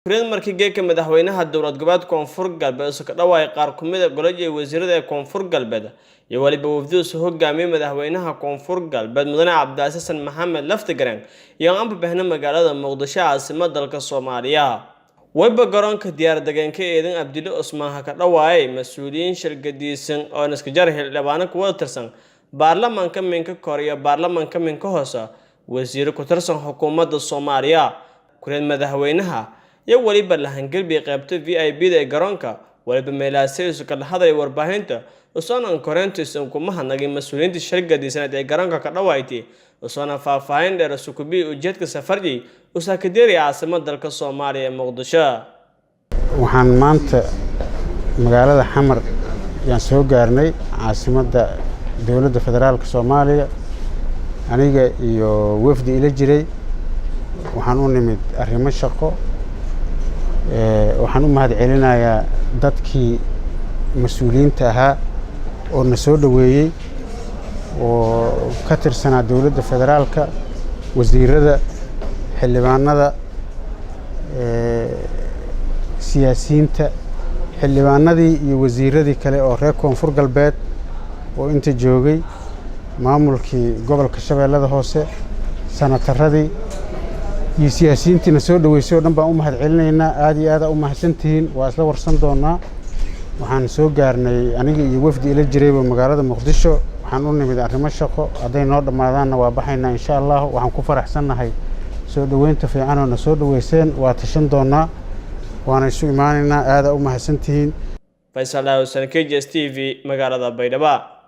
Kulan markii geedka madaxweynaha dowlad goboleedka Koonfur Galbeed oo ka dhawaaqay qaar ka mid ah golaha wasiirada ee Koonfur Galbeed iyo waliba wafdiga soo hogaamiyay madaxweynaha Koonfur Galbeed Mudane Cabdi Xasan Maxamed Laftagareen iyo aan baahna magaalada Muqdisho caasimadda dalka Soomaaliya wayba garoonka diyaar-degaanka eedan Abdille Usmaan ka dhawaaqay mas'uuliyiin shirkadiisan oo iska jar xildhibaan ku wada tirsan baarlamaanka minka Korea baarlamaanka minka hoose wasiir ku tirsan xukuumadda Soomaaliya kulan madaxweynaha iyo waliba la hangalbi qaybta VIP ee garoonka waliba meelaasay isu kala hadlay warbaahinta usoo koreentiisan kuma hanagay mas'uuliyiinta shirkadiisan ee garoonka ka dhawaaytay usoo faahfaahin dheer sukubi ujeedka safarji usa ka diray caasimadda dalka Soomaaliya ee Muqdisho waxaan maanta magaalada Xamar yaan soo gaarnay caasimadda dawladda federaalka Soomaaliya aniga iyo wafdi ila jiray waxaan u nimid arrimo shaqo waxaan u mahad celinayaa dadkii mas'uuliyiinta ahaa oo na soo dhaweeyay oo ka tirsanaa dawladda federaalka wasiirada xildhibaanada siyaasiyiinta xildhibaanadii iyo wasiiradii kale oo reer Koonfur Galbeed oo inta joogay maamulkii gobolka Shabeellada Hoose sanataradii iyo siyaasiyiintina soo dhaweysay oo dhan baan u mahad celinaynaa aad iyo aad u mahadsantihiin waa isla warsan doonaa waxaan soo gaarnay aniga iyo wafdi ila jiray magaalada Muqdisho waxaan u nimid arrimo shaqo haday noo dhamaadaan waa baxaynaa insha Allah waxaan ku faraxsanahay soo dhaweynta fiican oo na soo dhaweyseen waa tashan doonaa waana isu imaanaynaa aad u mahadsantihiin Faisal Hussein KJS TV magaalada Baydhabo